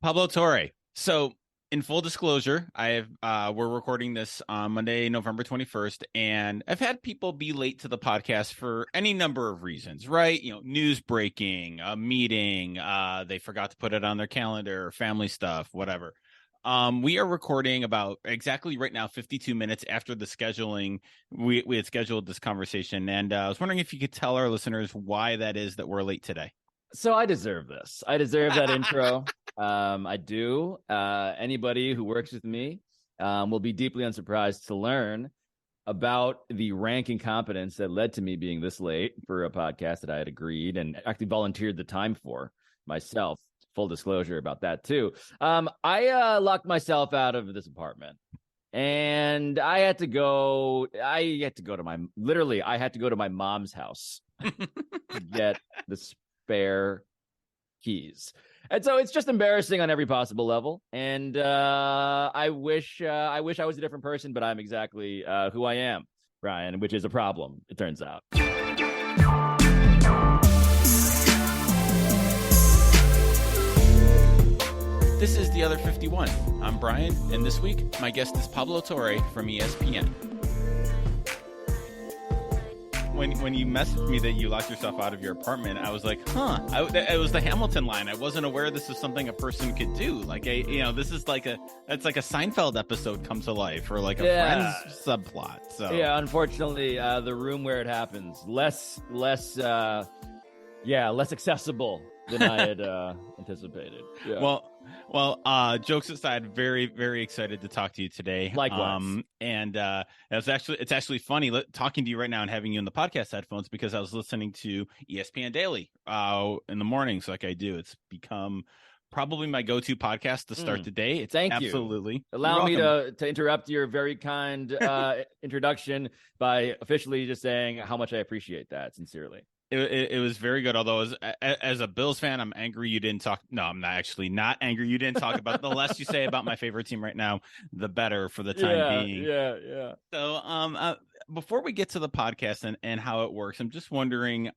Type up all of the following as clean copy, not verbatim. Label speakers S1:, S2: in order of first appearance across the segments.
S1: Pablo Torre. So, in full disclosure, we're recording this on Monday, November 21st, and I've had people be late to the podcast for any number of reasons, right? News breaking, a meeting, they forgot to put it on their calendar, family stuff, whatever. We are recording about exactly right now, 52 minutes after the scheduling. We had scheduled this conversation, and I was wondering if you could tell our listeners why that is that we're late today.
S2: So I deserve this. I deserve that intro. I do. Anybody who works with me will be deeply unsurprised to learn about the rank incompetence that led to me being this late for a podcast that I had agreed and actually volunteered the time for myself. Full disclosure about that too. I locked myself out of this apartment. And I had to go to my mom's house to get the spare keys. And so it's just embarrassing on every possible level. And I wish I was a different person, but I'm exactly who I am, Brian, which is a problem, it turns out.
S1: This is The Other 51. I'm Brian, and this week, my guest is Pablo Torre from ESPN. When you messaged me that you locked yourself out of your apartment, I was like, it was the Hamilton line. I wasn't aware this was something a person could do. This is like a Seinfeld episode come to life, or like a Friends subplot. So
S2: yeah, unfortunately, the room where it happens, less accessible than I had anticipated. Yeah.
S1: Well, jokes aside, very, very excited to talk to you today.
S2: Likewise.
S1: It's actually funny talking to you right now and having you in the podcast headphones, because I was listening to ESPN Daily in the mornings, like I do. It's become probably my go-to podcast to start the day.
S2: Thank you.
S1: Absolutely.
S2: Allow me to interrupt your very kind introduction by officially just saying how much I appreciate that, sincerely.
S1: It was very good. Although as a Bills fan, I'm angry you didn't talk. No, I'm not angry you didn't talk about the less you say about my favorite team right now, the better for the time being.
S2: Yeah.
S1: So before we get to the podcast and how it works, I'm just wondering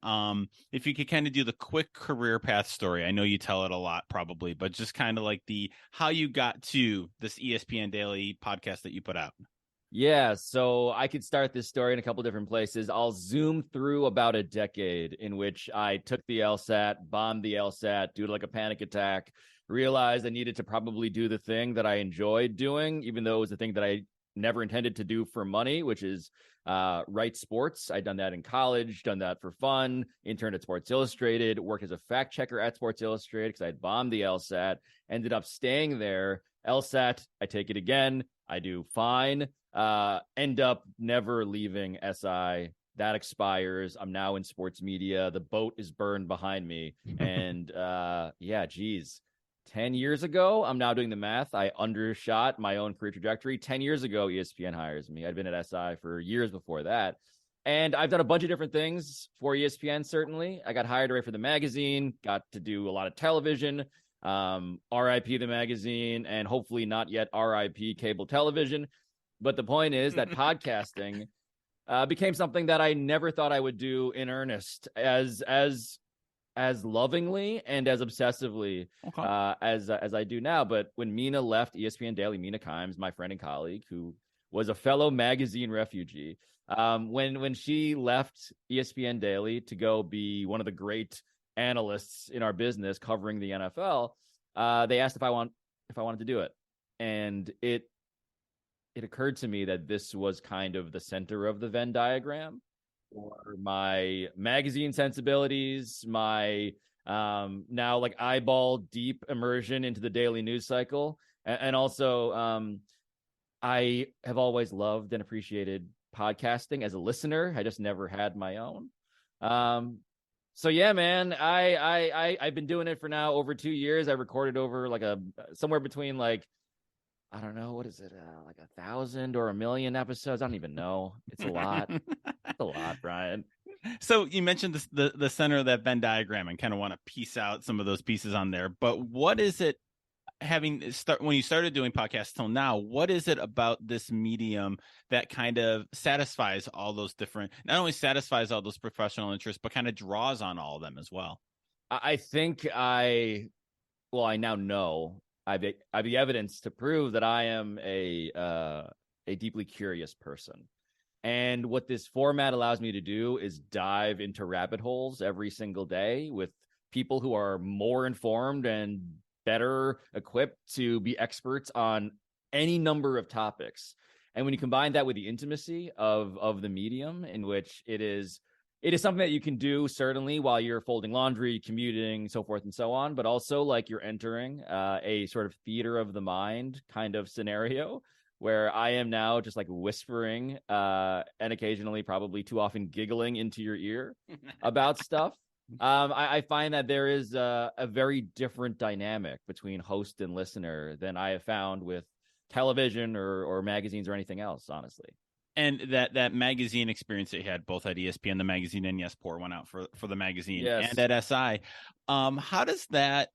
S1: if you could kind of do the quick career path story. I know you tell it a lot probably, but just kind of like how you got to this ESPN Daily podcast that you put out.
S2: Yeah, so I could start this story in a couple different places. I'll zoom through about a decade in which I took the LSAT, bombed the LSAT due to like a panic attack, realized I needed to probably do the thing that I enjoyed doing, even though it was the thing that I never intended to do for money, which is write sports. I'd done that in college, done that for fun, interned at Sports Illustrated, worked as a fact checker at Sports Illustrated because I'd bombed the LSAT, ended up staying there. LSAT, I take it again, I do fine. End up never leaving SI. That expires. I'm now in sports media. The boat is burned behind me. And 10 years ago, I'm now doing the math, I undershot my own career trajectory. 10 years ago, ESPN hires me. I'd been at SI for years before that. And I've done a bunch of different things for ESPN, certainly. I got hired to write for the magazine, got to do a lot of television, RIP the magazine, and hopefully not yet RIP cable television. But the point is that podcasting became something that I never thought I would do in earnest as lovingly and as obsessively as I do now. But when Mina left ESPN Daily, Mina Kimes, my friend and colleague, who was a fellow magazine refugee, when she left ESPN Daily to go be one of the great analysts in our business covering the NFL, they asked if I wanted to do it, and it occurred to me that this was kind of the center of the Venn diagram for my magazine sensibilities, my now like eyeball deep immersion into the daily news cycle. And also I have always loved and appreciated podcasting as a listener. I just never had my own. So yeah, man, I've been doing it for now over 2 years. I recorded over like somewhere between like, I don't know, what is it? Like 1,000 or 1,000,000 episodes? I don't even know. It's a lot. It's a lot, Brian.
S1: So you mentioned the center of that Venn diagram and kind of want to piece out some of those pieces on there. But what is it when you started doing podcasts till now, what is it about this medium that kind of satisfies all those different, not only satisfies all those professional interests, but kind of draws on all of them as well?
S2: I think I now know I've the evidence to prove that I am a deeply curious person. And what this format allows me to do is dive into rabbit holes every single day with people who are more informed and better equipped to be experts on any number of topics. And when you combine that with the intimacy of the medium, in which it is something that you can do certainly while you're folding laundry, commuting, so forth and so on, but also like you're entering a sort of theater of the mind kind of scenario where I am now just like whispering and occasionally probably too often giggling into your ear about stuff. I find that there is a very different dynamic between host and listener than I have found with television or magazines or anything else, honestly.
S1: And that magazine experience that you had both at ESPN, the magazine, and Yes4 went out for the magazine,
S2: yes,
S1: and at SI. How does that,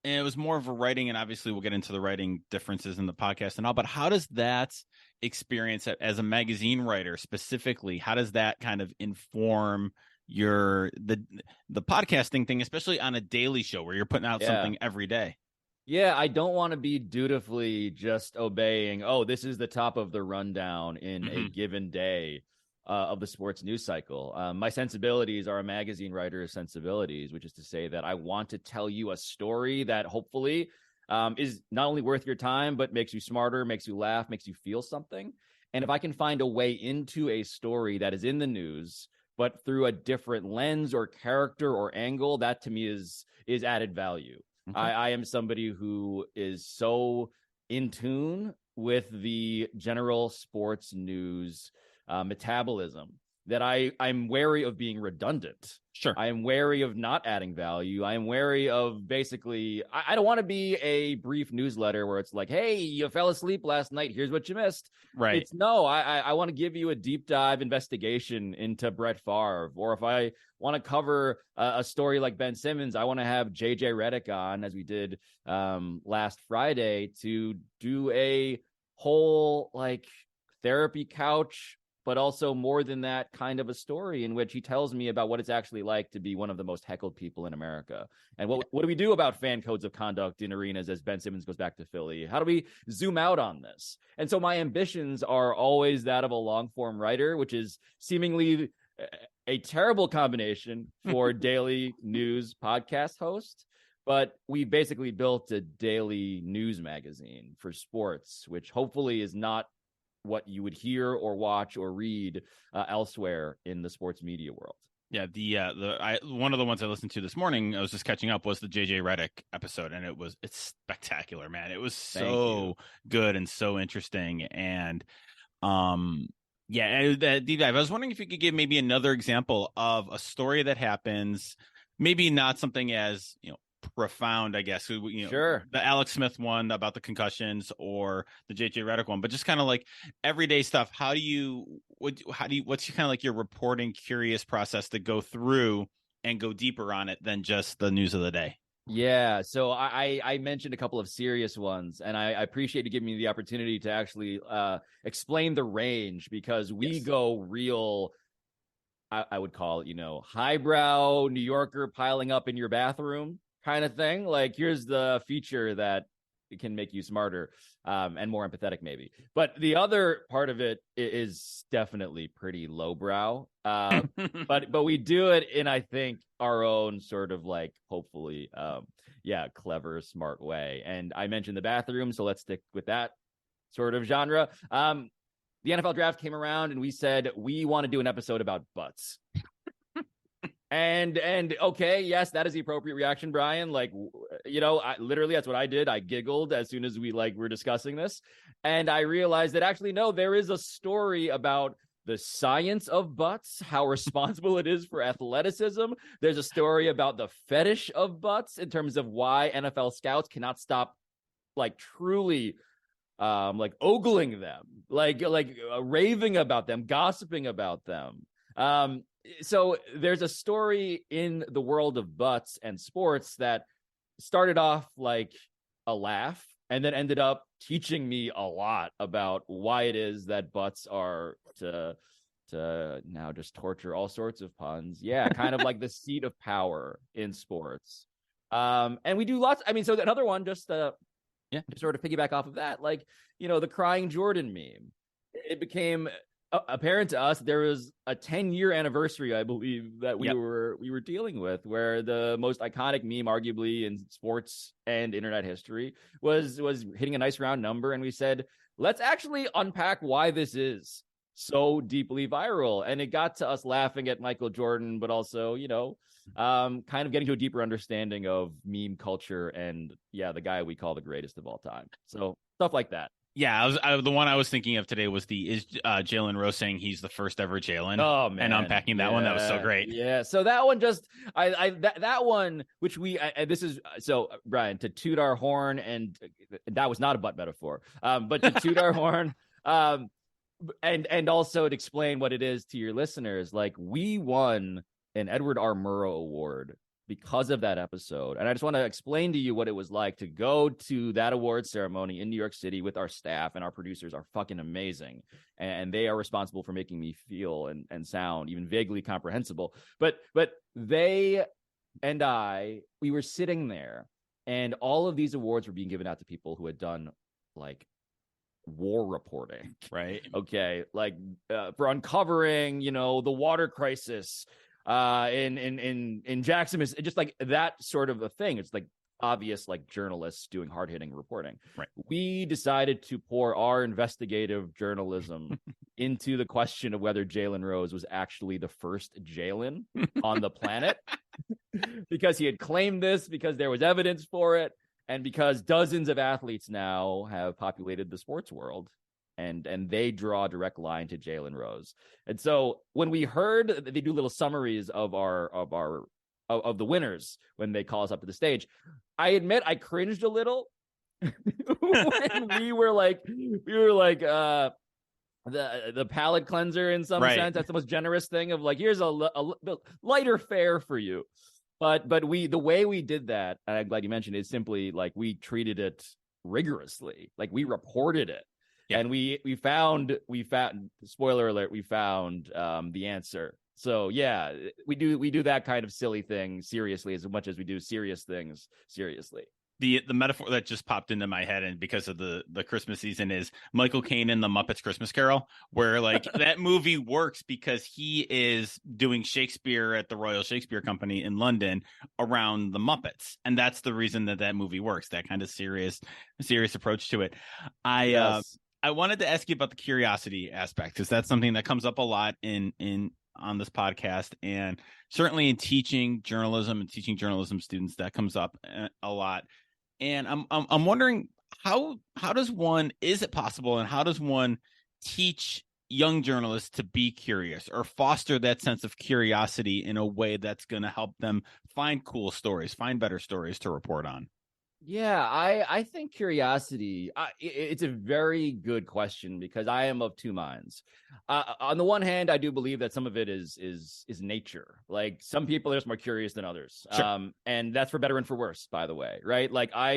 S1: and it was more of a writing, and obviously we'll get into the writing differences in the podcast and all, but how does that experience as a magazine writer specifically, how does that kind of inform the podcasting thing, especially on a daily show where you're putting out something every day?
S2: Yeah, I don't want to be dutifully just obeying, oh, this is the top of the rundown in a given day of the sports news cycle. My sensibilities are a magazine writer's sensibilities, which is to say that I want to tell you a story that hopefully is not only worth your time, but makes you smarter, makes you laugh, makes you feel something. And if I can find a way into a story that is in the news, but through a different lens or character or angle, that to me is added value. Okay. I am somebody who is so in tune with the general sports news metabolism that I'm wary of being redundant.
S1: Sure.
S2: I am wary of not adding value. I am wary of basically, I don't want to be a brief newsletter where it's like, hey, you fell asleep last night. Here's what you missed.
S1: Right.
S2: It's no, I want to give you a deep dive investigation into Brett Favre. Or if I want to cover a story like Ben Simmons, I want to have JJ Redick on, as we did last Friday, to do a whole like therapy couch, but also more than that kind of a story in which he tells me about what it's actually like to be one of the most heckled people in America. And what do we do about fan codes of conduct in arenas as Ben Simmons goes back to Philly? How do we zoom out on this? And so my ambitions are always that of a long form writer, which is seemingly a terrible combination for daily news podcast host. But we basically built a daily news magazine for sports, which hopefully is not what you would hear or watch or read elsewhere in the sports media world.
S1: Yeah, one of the ones I listened to this morning, I was just catching up, was the JJ Redick episode, and it's spectacular, man. It was so good and so interesting, and that deep dive. I was wondering if you could give maybe another example of a story that happens, maybe not something as profound, I guess.
S2: Sure.
S1: The Alex Smith one about the concussions, or the JJ Redick one, but just kind of like everyday stuff. What's kind of like your reporting curious process to go through and go deeper on it than just the news of the day?
S2: Yeah, so I mentioned a couple of serious ones, and I appreciate you giving me the opportunity to actually explain the range, because we go real, I would call it, highbrow New Yorker piling up in your bathroom kind of thing. Like, here's the feature that can make you smarter and more empathetic, maybe. But the other part of it is definitely pretty lowbrow. But we do it in, I think, our own sort of like, hopefully, clever, smart way. And I mentioned the bathroom, so let's stick with that sort of genre. The NFL draft came around, and we said we want to do an episode about butts. And okay, yes, that is the appropriate reaction, Brian. Like, literally, that's what I did. I giggled as soon as we were discussing this, and I realized that actually, no, there is a story about the science of butts, how responsible it is for athleticism. There's a story about the fetish of butts in terms of why NFL scouts cannot stop, truly, ogling them, raving about them, gossiping about them. So there's a story in the world of butts and sports that started off like a laugh and then ended up teaching me a lot about why it is that butts are to now just torture all sorts of puns. Yeah, kind of like the seat of power in sports. And we do lots. I mean, so another one, just to sort of piggyback off of that, like, the crying Jordan meme. It became apparent to us there was a 10-year anniversary, I believe, that we were dealing with, where the most iconic meme, arguably in sports and internet history, was hitting a nice round number, and we said, let's actually unpack why this is so deeply viral. And it got to us laughing at Michael Jordan, but also, kind of getting to a deeper understanding of meme culture and the guy we call the greatest of all time. So stuff like that.
S1: Yeah, the one I was thinking of today was Jalen Rose saying he's the first ever Jalen.
S2: Oh man,
S1: and unpacking that one, that was so great.
S2: Yeah, so that one just that one, which this is so, Brian, to toot our horn, and that was not a butt metaphor, but to toot our horn, and also to explain what it is to your listeners. Like, we won an Edward R. Murrow Award because of that episode. And I just want to explain to you what it was like to go to that award ceremony in New York City with our staff, and our producers are fucking amazing. And they are responsible for making me feel and sound even vaguely comprehensible. But they and we were sitting there, and all of these awards were being given out to people who had done like war reporting.
S1: Right.
S2: Okay. Like for uncovering, the water crisis in Jackson, is just like that sort of a thing. It's like obvious, like journalists doing hard-hitting reporting.
S1: Right.
S2: We decided to pour our investigative journalism into the question of whether Jalen Rose was actually the first Jalen on the planet, because he had claimed this, because there was evidence for it, and because dozens of athletes now have populated the sports world. And they draw a direct line to Jalen Rose. And so when we heard that they do little summaries of the winners when they call us up to the stage, I admit I cringed a little when we were like the palate cleanser in some sense. That's the most generous thing of like, here's a lighter fare for you. But the way we did that, and I'm glad you mentioned it, is simply like we treated it rigorously. Like, we reported it. Yeah. And we found spoiler alert, we found the answer. So yeah, we do that kind of silly thing seriously as much as we do serious things seriously.
S1: The metaphor that just popped into my head, and because of the Christmas season, is Michael Caine in the Muppet Christmas Carol, where like that movie works because he is doing Shakespeare at the Royal Shakespeare Company in London around the Muppets, and that's the reason that movie works. That kind of serious approach to it. I wanted to ask you about the curiosity aspect, because that's something that comes up a lot on this podcast, and certainly in teaching journalism and teaching journalism students, that comes up a lot. And I'm wondering, how does one, is it possible, and how does one teach young journalists to be curious or foster that sense of curiosity in a way that's going to help them find cool stories, find better stories to report on?
S2: Yeah, I think curiosity, it's a very good question, because I am of two minds. On the one hand, I do believe that some of it is nature. Like, some people are just more curious than others. Sure. And that's for better and for worse, by the way, right? Like, I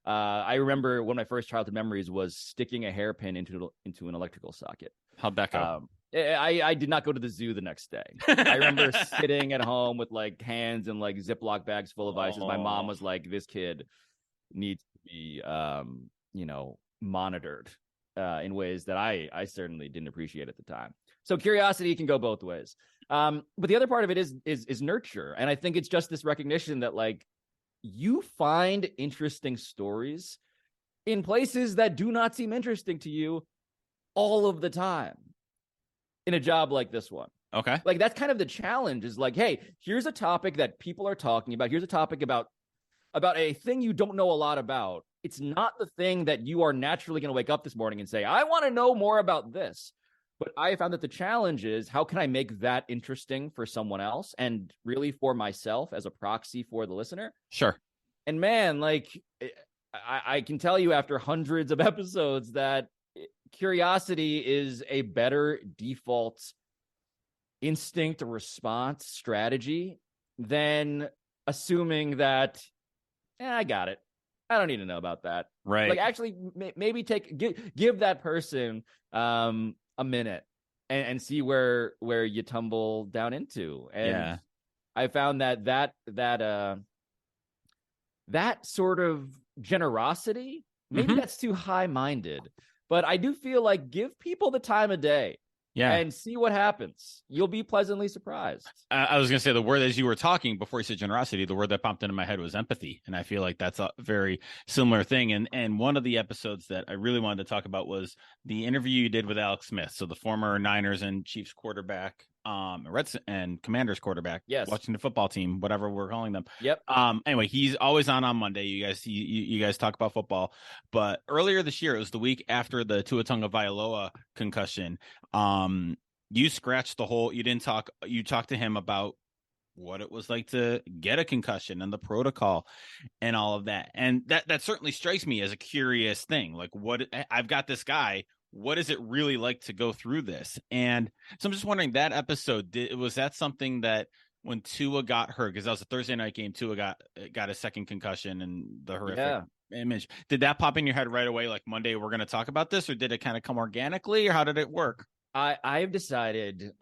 S2: remember one of my first childhood memories was sticking a hairpin into an electrical socket.
S1: How'd that go?
S2: I did not go to the zoo the next day. I remember sitting at home with like hands and like Ziploc bags full of ice. My mom was like, this kid needs to be, monitored in ways that I certainly didn't appreciate at the time. So curiosity can go both ways. But the other part of it is nurture. And I think it's just this recognition that like, you find interesting stories in places that do not seem interesting to you all of the time. In a job like this one.
S1: Okay.
S2: Like, that's kind of the challenge, is like, hey, here's a topic that people are talking about. Here's a topic about a thing you don't know a lot about. It's not the thing that you are naturally going to wake up this morning and say, I want to know more about this. But I found that the challenge is, how can I make that interesting for someone else, and really for myself as a proxy for the listener?
S1: Sure.
S2: And man, like, I can tell you after hundreds of episodes that curiosity is a better default instinct response strategy than assuming that I got it. I don't need to know about that.
S1: Right.
S2: Like, actually, maybe give that person a minute and see where you tumble down into. And I found that that sort of generosity, maybe that's too high-minded, but I do feel like give people the time of day. Yeah. And see what happens. You'll be pleasantly surprised.
S1: I was going to say the word, as you were talking before you said generosity, the word that popped into my head was empathy. And I feel like that's a very similar thing. And one of the episodes that I really wanted to talk about was the interview you did with Alex Smith. So the former Niners and Chiefs quarterback, Reds and Commanders quarterback, watching the football team, whatever we're calling them.
S2: Yep.
S1: Anyway, he's always on Monday. You guys talk about football, but earlier this year, it was the week after the Tua Tagovailoa concussion. You scratched the whole. You talked to him about what it was like to get a concussion and the protocol and all of that. And that certainly strikes me as a curious thing. Like, I've got this guy. What is it really like to go through this? And so I'm just wondering, that episode, was that something that when Tua got hurt, because that was a Thursday night game, Tua got a second concussion and the horrific image. Did that pop in your head right away? Like, Monday, we're going to talk about this, or did it kind of come organically, or how did it work?
S2: I've decided,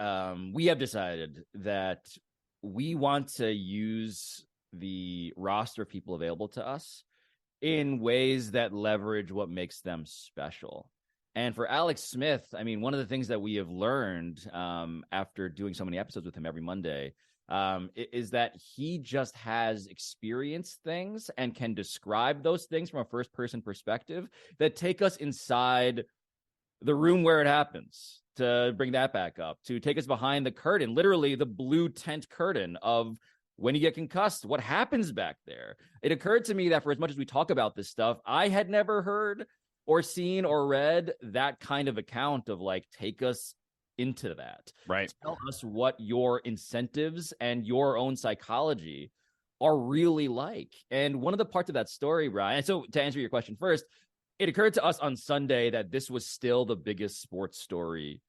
S2: we have decided that we want to use the roster of people available to us in ways that leverage what makes them special. And for Alex Smith, I mean, one of the things that we have learned after doing so many episodes with him every Monday is that he just has experienced things and can describe those things from a first-person perspective that take us inside the room where it happens, to bring that back up, to take us behind the curtain, literally the blue tent curtain of when you get concussed, what happens back there. It occurred to me that for as much as we talk about this stuff, I had never heard or seen or read that kind of account of, like, take us into that.
S1: Right.
S2: Tell us what your incentives and your own psychology are really like. And one of the parts of that story, Brian, and so to answer your question first, it occurred to us on Sunday that this was still the biggest sports story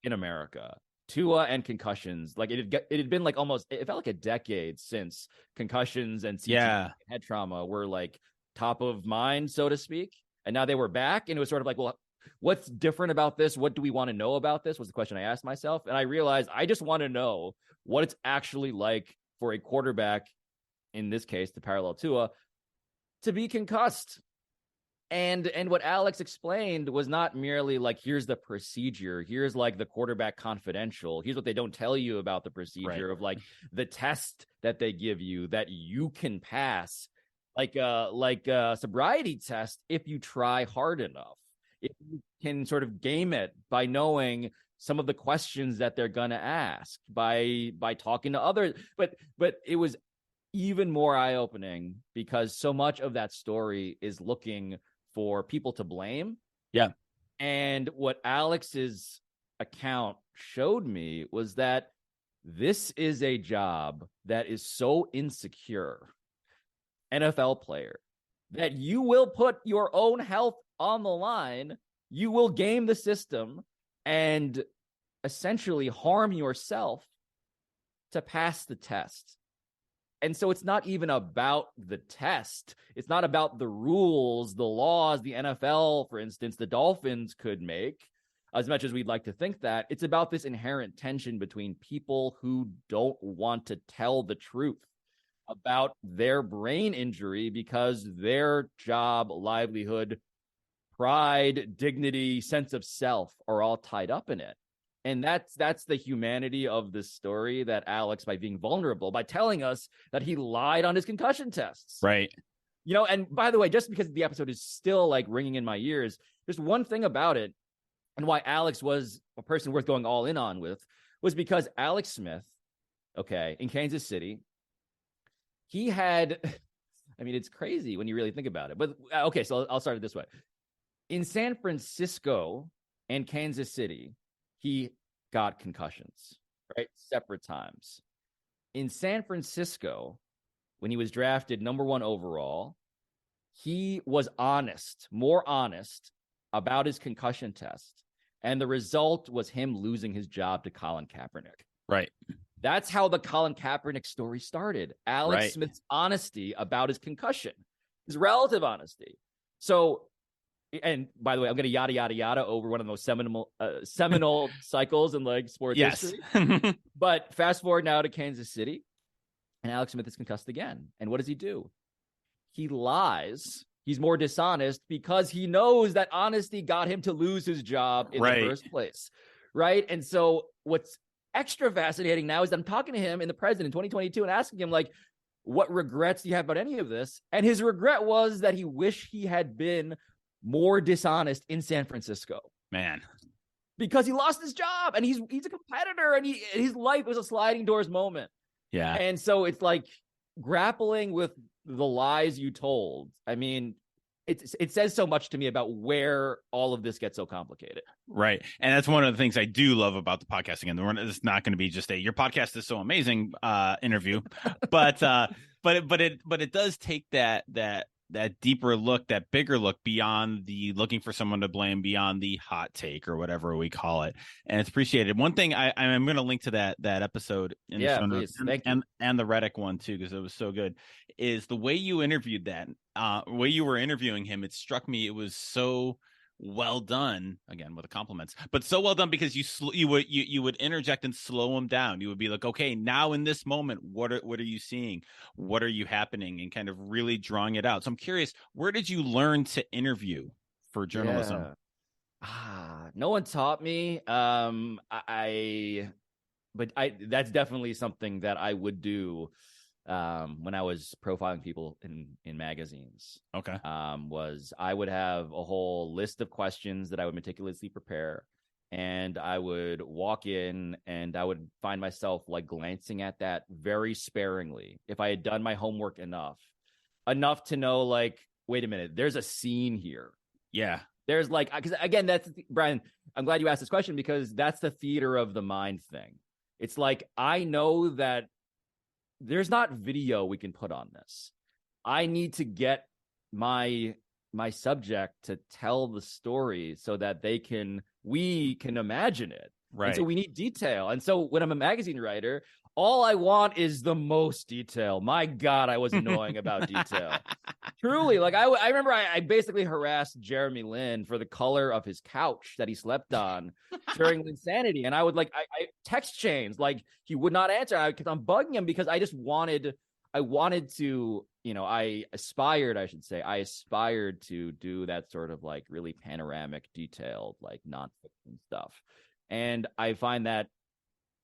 S2: in America. Tua and concussions. Like, it had been like almost, it felt like a decade since concussions and head trauma were like top of mind, so to speak. And now they were back, and it was sort of like, well, what's different about this? What do we want to know about this? Was the question I asked myself. And I realized I just want to know what it's actually like for a quarterback, in this case, to parallel Tua, to be concussed. And what Alex explained was not merely like, here's the procedure, here's like the quarterback confidential, here's what they don't tell you about the procedure of like the test that they give you that you can pass, like a sobriety test if you try hard enough, if you can sort of game it by knowing some of the questions that they're gonna ask, by talking to others. But it was even more eye-opening because so much of that story is looking for people to blame.
S1: Yeah.
S2: And what Alex's account showed me was that this is a job that is so insecure, NFL player, that you will put your own health on the line. You will game the system and essentially harm yourself to pass the test. And so it's not even about the test. It's not about the rules, the laws, the NFL, for instance, the Dolphins could make, as much as we'd like to think that. It's about this inherent tension between people who don't want to tell the truth about their brain injury because their job, livelihood, pride, dignity, sense of self are all tied up in it. And that's the humanity of this story, that Alex, by being vulnerable, by telling us that he lied on his concussion tests.
S1: Right.
S2: You know, and by the way, just because the episode is still like ringing in my ears, there's one thing about it, and why Alex was a person worth going all in on with, was because Alex Smith, in Kansas City, he had, I mean, it's crazy when you really think about it. But so I'll start it this way. In San Francisco and Kansas City, he got concussions, right? Separate times. In San Francisco, when he was drafted number 1 overall, he was more honest about his concussion test. And the result was him losing his job to Colin Kaepernick.
S1: Right.
S2: That's how the Colin Kaepernick story started. Alex Smith's honesty about his concussion, his relative honesty. So, and by the way, I'm going to yada, yada, yada over one of the most seminal cycles in like sports history. But fast forward now to Kansas City, and Alex Smith is concussed again. And what does he do? he lies. He's more dishonest because he knows that honesty got him to lose his job in the first place. Right. And so what's extra fascinating now is I'm talking to him in the present in 2022 and asking him, like, what regrets do you have about any of this? And his regret was that he wished he had been more dishonest in San Francisco.
S1: Man.
S2: Because he lost his job and he's a competitor and his life was a sliding doors moment.
S1: Yeah.
S2: And so it's like grappling with the lies you told. I mean, it says so much to me about where all of this gets so complicated.
S1: Right. And that's one of the things I do love about the podcasting. And it's not going to be just your podcast is so amazing interview, but it does take that deeper look, that bigger look beyond the looking for someone to blame, beyond the hot take or whatever we call it. And it's appreciated. One thing I'm going to link to that episode in the show notes, and the Reddick one too, because it was so good, is the way you interviewed that, way you were interviewing him. It struck me, it was so well done, again with the compliments, but so well done because you would interject and slow him down. You would be like, okay, now in this moment, what are you seeing, what are you happening, and kind of really drawing it out. So I'm curious, where did you learn to interview for journalism?
S2: No one taught me. That's definitely something that I would do when I was profiling people in magazines.
S1: Okay.
S2: Was I would have a whole list of questions that I would meticulously prepare, and I would walk in and I would find myself like glancing at that very sparingly if I had done my homework enough to know, like, wait a minute, there's a scene here.
S1: Yeah.
S2: There's like, because again, that's Brian, I'm glad you asked this question because that's the theater of the mind thing. It's like, I know that there's not video we can put on this. I need to get my subject to tell the story so that we can imagine it.
S1: Right.
S2: And so we need detail. And so when I'm a magazine writer, all I want is the most detail. My God, I was annoying about detail. Truly, like I remember I basically harassed Jeremy Lin for the color of his couch that he slept on during Insanity. And I would I text chains, like he would not answer because I'm bugging him because I wanted to, I aspired to do that sort of like really panoramic, detailed, like nonfiction stuff. And I find that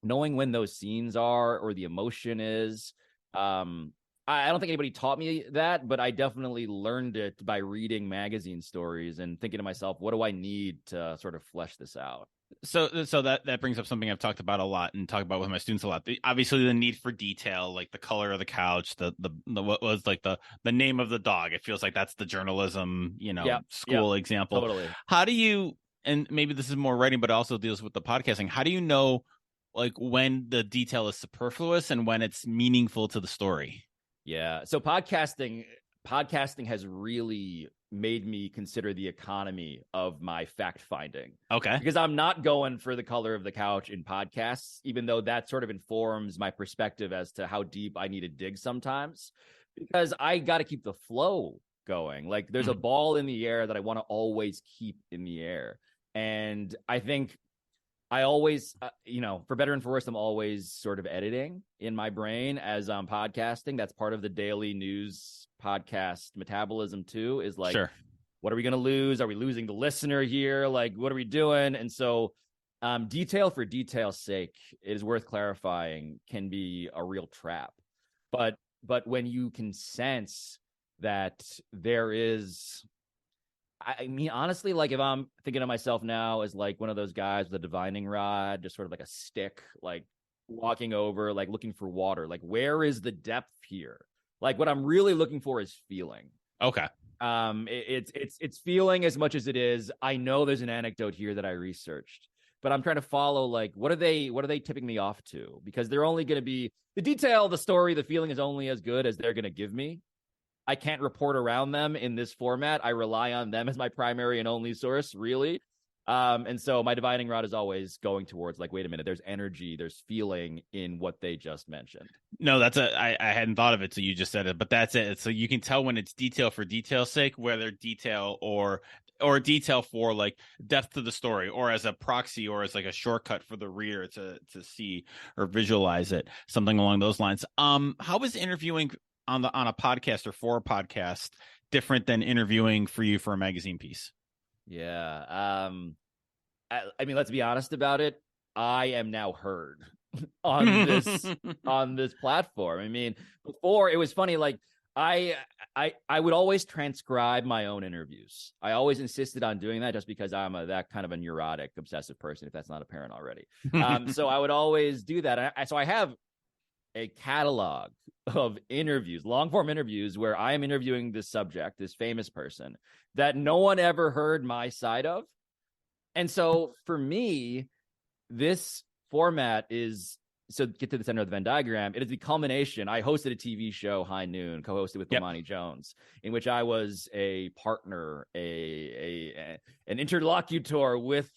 S2: knowing when those scenes are or the emotion is, I don't think anybody taught me that, but I definitely learned it by reading magazine stories and thinking to myself, what do I need to sort of flesh this out?
S1: So that brings up something I've talked about a lot and talk about with my students a lot. Obviously, the need for detail, like the color of the couch, the what was like the name of the dog. It feels like that's the journalism, school example.
S2: Totally.
S1: How do you, and maybe this is more writing, but it also deals with the podcasting. How do you know, like, when the detail is superfluous and when it's meaningful to the story?
S2: Yeah. So podcasting has really made me consider the economy of my fact finding.
S1: Okay.
S2: Because I'm not going for the color of the couch in podcasts, even though that sort of informs my perspective as to how deep I need to dig sometimes, because I got to keep the flow going. Like there's a ball in the air that I want to always keep in the air. And I think I always, for better and for worse, I'm always sort of editing in my brain as I'm podcasting. That's part of the daily news podcast metabolism too, is like, sure, what are we going to lose? Are we losing the listener here? Like, what are we doing? And so detail for detail's sake, it is worth clarifying, can be a real trap. But when you can sense that there is, I mean, honestly, like if I'm thinking of myself now as like one of those guys with a divining rod, just sort of like a stick, like walking over, like looking for water, like where is the depth here? Like what I'm really looking for is feeling.
S1: Okay.
S2: It's feeling as much as it is, I know there's an anecdote here that I researched, but I'm trying to follow, like, what are they tipping me off to? Because they're only going to be the detail, the story, the feeling is only as good as they're going to give me. I can't report around them in this format. I rely on them as my primary and only source, really. And so my dividing rod is always going towards like, wait a minute, there's energy, there's feeling in what they just mentioned.
S1: No, I hadn't thought of it. So you just said it, but that's it. So you can tell when it's detail for detail's sake, whether detail or detail for like depth to the story, or as a proxy, or as like a shortcut for the reader to see or visualize it, something along those lines. How is interviewing on a podcast or for a podcast different than interviewing for you for a magazine piece?
S2: Yeah. I mean, let's be honest about it. I am now heard on this platform. I mean, before it was funny, like I would always transcribe my own interviews. I always insisted on doing that just because I'm that kind of a neurotic, obsessive person, if that's not apparent already. So I would always do that. So I have a catalog of interviews, long form interviews, where I am interviewing this subject, this famous person that no one ever heard my side of. And so for me, this format is, so get to the center of the Venn diagram, it is the culmination. I hosted a TV show, High Noon, co-hosted with Bomani Jones, in which I was a partner, an interlocutor with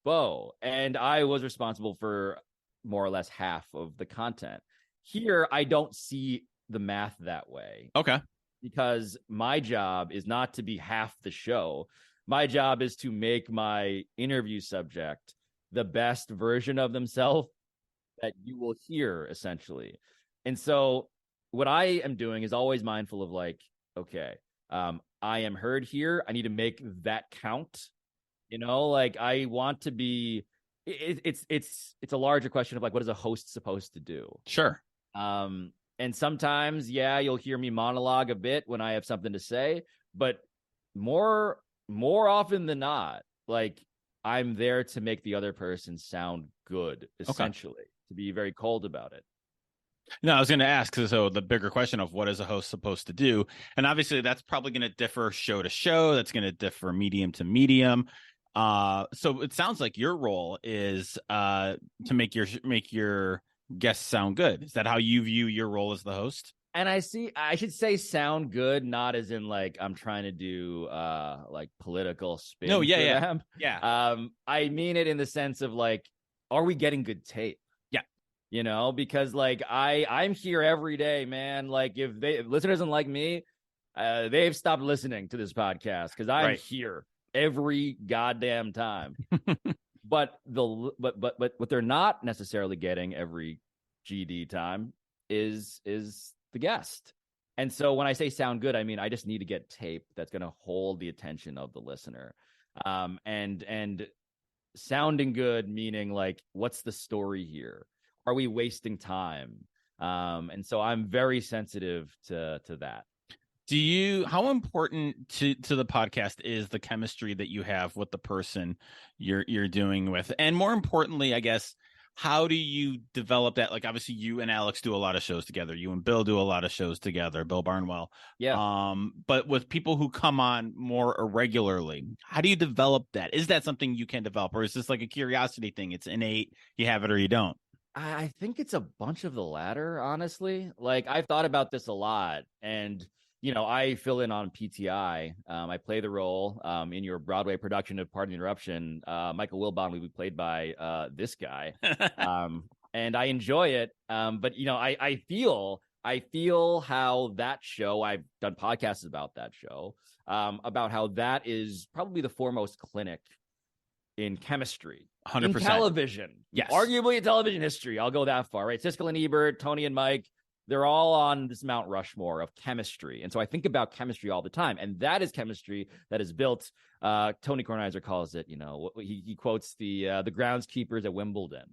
S2: Bo, and I was responsible for more or less half of the content. Here, I don't see the math that way.
S1: Okay.
S2: Because my job is not to be half the show. My job is to make my interview subject the best version of themselves that you will hear, essentially. And so what I am doing is always mindful of like, okay, I am heard here. I need to make that count. You know, like I want to be, it's a larger question of like, what is a host supposed to do?
S1: Sure.
S2: And sometimes, yeah, you'll hear me monologue a bit when I have something to say, but more often than not, like I'm there to make the other person sound good, essentially, to be very cold about it.
S1: No, I was going to ask, so the bigger question of what is a host supposed to do? And obviously that's probably going to differ show to show. That's going to differ medium to medium. So it sounds like your role is to make your guests sound good. Is that how you view your role as the host?
S2: And I should say sound good, not as in like I'm trying to do like political spin.
S1: No, yeah,
S2: for
S1: yeah.
S2: them.
S1: Yeah.
S2: I mean it in the sense of like, are we getting good tape?
S1: Yeah.
S2: You know, because like I'm here every day, man. Like if listener doesn't like me, they've stopped listening to this podcast because I'm here every goddamn time. But what they're not necessarily getting every GD time is the guest. And so when I say sound good, I mean I just need to get tape that's going to hold the attention of the listener. And sounding good meaning like, what's the story here? Are we wasting time? And so I'm very sensitive to that.
S1: How important to the podcast is the chemistry that you have with the person you're doing with? And more importantly, I guess, how do you develop that? Like, obviously you and Alex do a lot of shows together. You and Bill do a lot of shows together, Bill Barnwell.
S2: Yeah.
S1: But with people who come on more irregularly, how do you develop that? Is that something you can develop, or is this like a curiosity thing? It's innate, you have it or you don't?
S2: I think it's a bunch of the latter, honestly. Like I've thought about this a lot, and you know, I fill in on PTI. I play the role in your Broadway production of Pardon the Interruption. Michael Wilbon will be played by this guy, and I enjoy it. But you know, I feel how that show. I've done podcasts about that show, about how that is probably the foremost clinic in chemistry,
S1: 100%.
S2: In television,
S1: yes,
S2: arguably in television history. I'll go that far, right? Siskel and Ebert, Tony and Mike. They're all on this Mount Rushmore of chemistry. And so I think about chemistry all the time. And that is chemistry that is built. Tony Kornheiser calls it, you know, he quotes the groundskeepers at Wimbledon.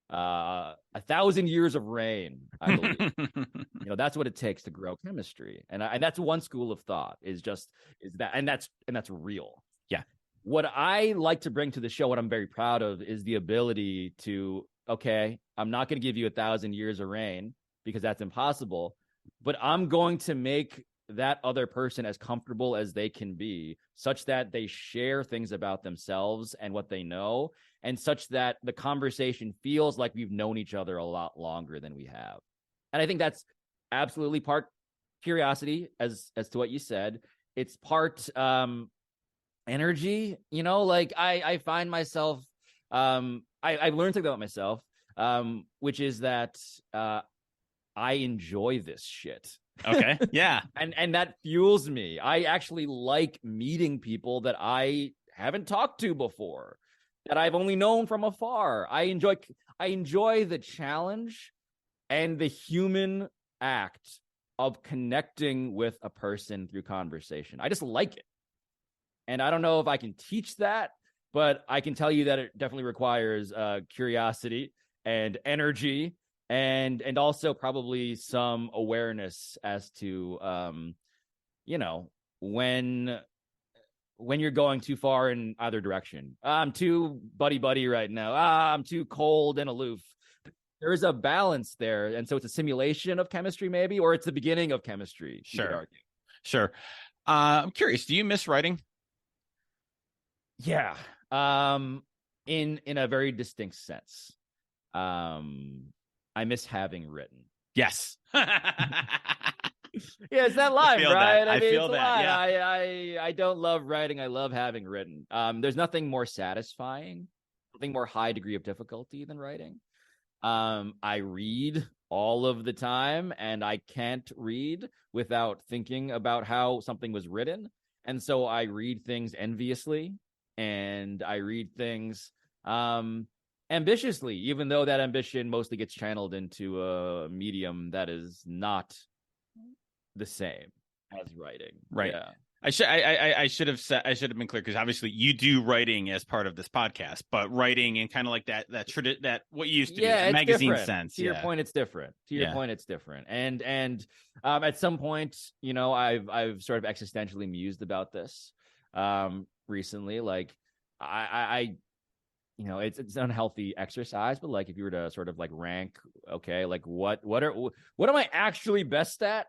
S2: 1,000 years of rain, I believe. You know, that's what it takes to grow chemistry. And that's one school of thought is that. And that's real.
S1: Yeah.
S2: What I like to bring to the show, what I'm very proud of, is the ability to, okay, I'm not going to give you 1,000 years of rain, because that's impossible, but I'm going to make that other person as comfortable as they can be, such that they share things about themselves and what they know, and such that the conversation feels like we've known each other a lot longer than we have. And I think that's absolutely part curiosity, as to what you said. It's part energy, you know, like I find myself, I've learned something about myself, which is that I enjoy this shit.
S1: Okay. Yeah.
S2: and that fuels me. I actually like meeting people that I haven't talked to before, that I've only known from afar. I enjoy the challenge and the human act of connecting with a person through conversation. I just like it. And I don't know if I can teach that, but I can tell you that it definitely requires curiosity and energy, and also probably some awareness as to when you're going too far in either direction. I'm too buddy right now. I'm too cold and aloof. There is a balance there, and so it's a simulation of chemistry, maybe, or it's the beginning of chemistry.
S1: Sure. I'm curious. Do you miss writing?
S2: Yeah. In a very distinct sense. I miss having written.
S1: Yes.
S2: Yeah, it's that line, right?
S1: I feel that.
S2: Yeah. I don't love writing. I love having written. There's nothing more satisfying, nothing more high degree of difficulty than writing. I read all of the time, and I can't read without thinking about how something was written. And so I read things enviously, and I read things ambitiously, even though that ambition mostly gets channeled into a medium that is not the same as writing.
S1: Right.
S2: Yeah.
S1: I should have been clear, because obviously you do writing as part of this podcast, but writing in kind of like that what you used to do, the magazine
S2: different.
S1: sense.
S2: To your point, it's different. And at some point, I've sort of existentially mused about this recently. Like I it's an unhealthy exercise, but like if you were to sort of like rank, okay, like what am I actually best at?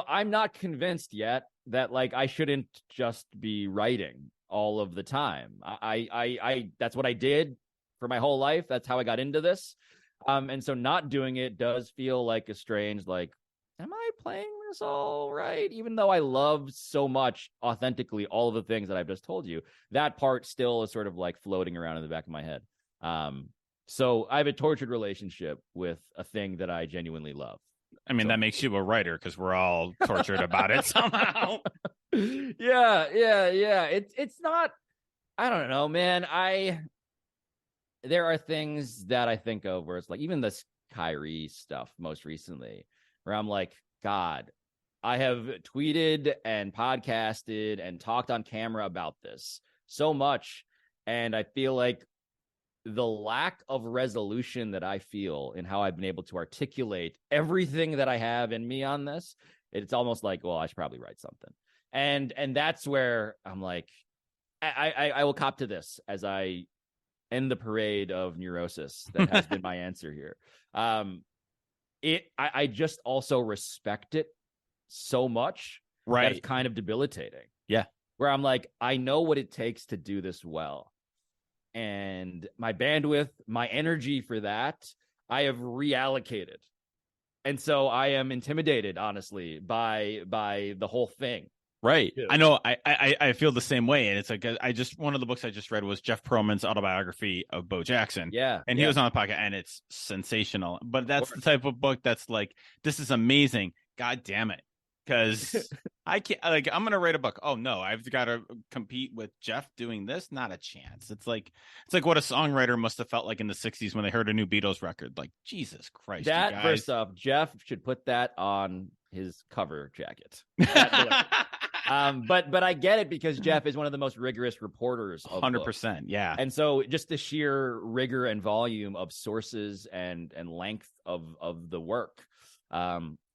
S2: I'm not convinced yet that like I shouldn't just be writing all of the time. I that's what I did for my whole life. That's how I got into this. And so not doing it does feel like a strange, like, am I playing this all right? Even though I love so much authentically all of the things that I've just told you, that part still is sort of like floating around in the back of my head. So I have a tortured relationship with a thing that I genuinely love.
S1: I mean, that makes you a writer, because we're all tortured about it somehow.
S2: Yeah. It's not, I don't know, man. There are things that I think of where it's like, even this Kyrie stuff most recently, where I'm like, God, I have tweeted and podcasted and talked on camera about this so much. And I feel like the lack of resolution that I feel in how I've been able to articulate everything that I have in me on this, it's almost like, well, I should probably write something. And that's where I'm like, I will cop to this as I end the parade of neurosis that has been my answer here. I just also respect it so much,
S1: right?
S2: That it's kind of debilitating.
S1: Yeah.
S2: Where I'm like, I know what it takes to do this well. And my bandwidth, my energy for that, I have reallocated. And so I am intimidated, honestly, by the whole thing.
S1: Right. Yeah. I know. I feel the same way. And it's like, one of the books I just read was Jeff Pearlman's autobiography of Bo Jackson.
S2: Yeah.
S1: And he was on the podcast, and it's sensational. But that's the type of book that's like, this is amazing. God damn it. Because I can't, like, I'm going to write a book. Oh no, I've got to compete with Jeff doing this. Not a chance. It's like what a songwriter must have felt like in the 60s when they heard a new Beatles record. Like, Jesus Christ.
S2: That,
S1: you guys.
S2: First off, Jeff should put that on his cover jacket. But I get it, because Jeff is one of the most rigorous reporters of
S1: 100%.
S2: Books.
S1: Yeah.
S2: And so just the sheer rigor and volume of sources and length of the work,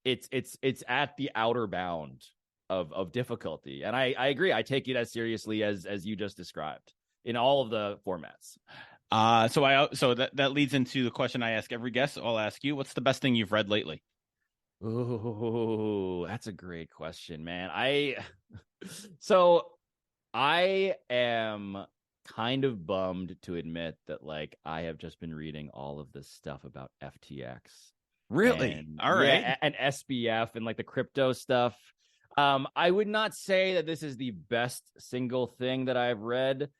S2: it's at the outer bound of difficulty. And I agree. I take it as seriously as you just described in all of the formats.
S1: So that leads into the question I ask every guest. I'll ask you, what's the best thing you've read lately?
S2: Oh, that's a great question, man. I am kind of bummed to admit that, like, I have just been reading all of this stuff about FTX.
S1: Really? All right.
S2: Yeah, and SBF and like the crypto stuff. I would not say that this is the best single thing that I've read,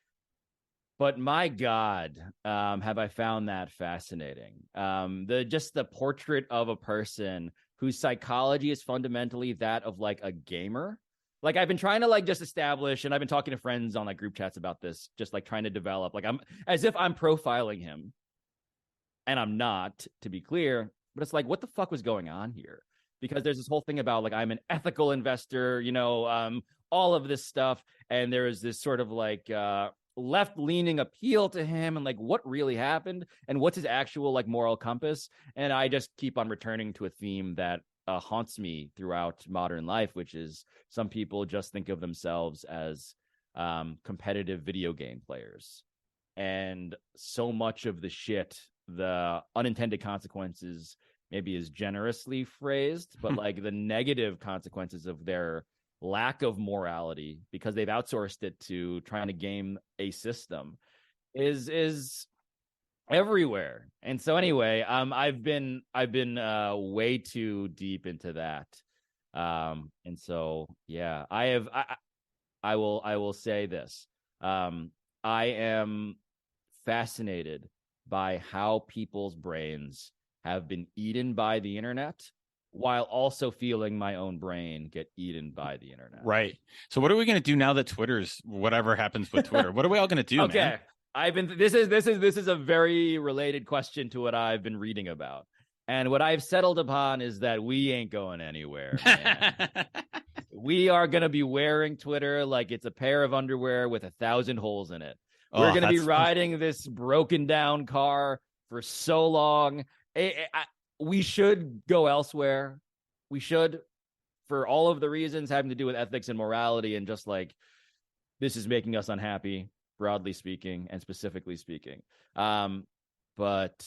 S2: but my God, have I found that fascinating. The portrait of a person whose psychology is fundamentally that of like a gamer. Like, I've been trying to like just establish, and I've been talking to friends on like group chats about this, just like trying to develop, like, I'm as if I'm profiling him, and I'm not, to be clear, but it's like, what the fuck was going on here? because there's this whole thing about like, I'm an ethical investor, all of this stuff. And there is this sort of like left-leaning appeal to him, and like what really happened and what's his actual like moral compass. And I just keep on returning to a theme that haunts me throughout modern life, which is some people just think of themselves as competitive video game players. And so much of the shit, the unintended consequences maybe is generously phrased, but like the negative consequences of their lack of morality because they've outsourced it to trying to game a system is everywhere. And so anyway, I've been way too deep into that. And so yeah, I will say this. I am fascinated by how people's brains have been eaten by the internet, while also feeling my own brain get eaten by the internet.
S1: Right. So what are we going to do now that Twitter's, whatever happens with Twitter? What are we all going to do,
S2: okay, man? This is a very related question to what I've been reading about. And what I've settled upon is that we ain't going anywhere, man. We are going to be wearing Twitter like it's a pair of underwear with 1,000 holes in it. We're going to be riding this broken down car for so long. We should go elsewhere. We should, for all of the reasons having to do with ethics and morality, and just like this is making us unhappy, broadly speaking and specifically speaking. But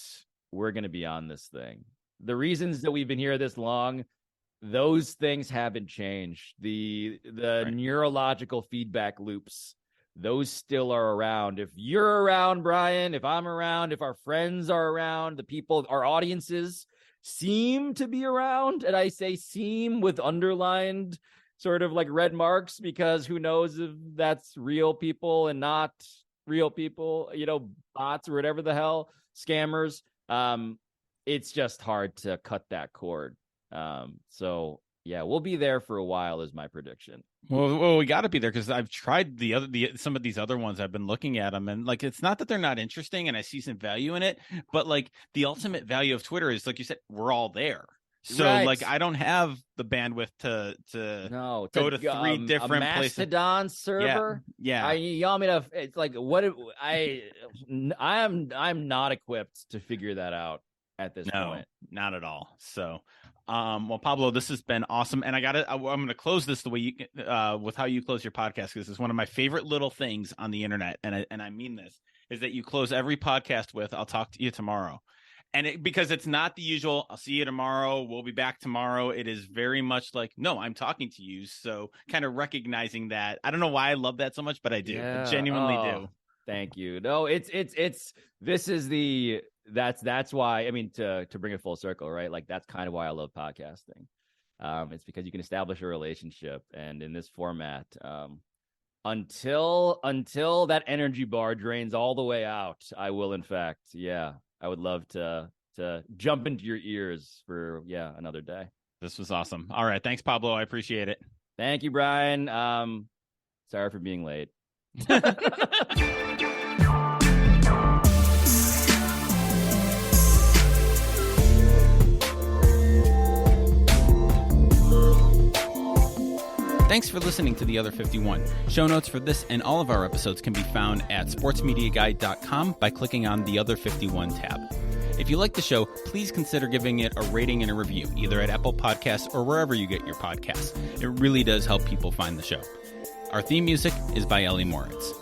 S2: we're going to be on this thing. The reasons that we've been here this long, those things haven't changed. The right. Neurological feedback loops, those still are around. If you're around, Brian, if I'm around, if our friends are around, the people, our audiences seem to be around, and I say seem with underlined sort of like red marks, because who knows if that's real people and not real people, bots or whatever the hell, scammers. It's just hard to cut that cord. So yeah, we'll be there for a while is my prediction.
S1: Well, we got to be there, because I've tried some of these other ones. I've been looking at them, and like, it's not that they're not interesting, and I see some value in it, but like the ultimate value of Twitter is, like you said, we're all there. So right. Like, I don't have the bandwidth to go to three different places.
S2: Mastodon server.
S1: Yeah.
S2: You want me to? It's like, what? I'm not equipped to figure that out at this point.
S1: Not at all. So. Well, Pablo, this has been awesome, and I'm going to close this the way you with how you close your podcast, because it's one of my favorite little things on the internet, and I mean this, is that you close every podcast with "I'll talk to you tomorrow," and because it's not the usual "I'll see you tomorrow," "We'll be back tomorrow." It is very much like, no, I'm talking to you. So kind of recognizing that. I don't know why I love that so much, but I do.
S2: Yeah.
S1: I genuinely do.
S2: Thank you. No, that's why, I mean, to bring it full circle, right? Like, that's kind of why I love podcasting. It's because you can establish a relationship, and in this format, until that energy bar drains all the way out, I will, in fact, I would love to jump into your ears for another day.
S1: This was awesome. All right, thanks, Pablo. I appreciate it.
S2: Thank you, Brian. Sorry for being late.
S1: Thanks for listening to The Other 51. Show notes for this and all of our episodes can be found at sportsmediaguide.com by clicking on the Other 51 tab. If you like the show, please consider giving it a rating and a review, either at Apple Podcasts or wherever you get your podcasts. It really does help people find the show. Our theme music is by Ellie Moritz.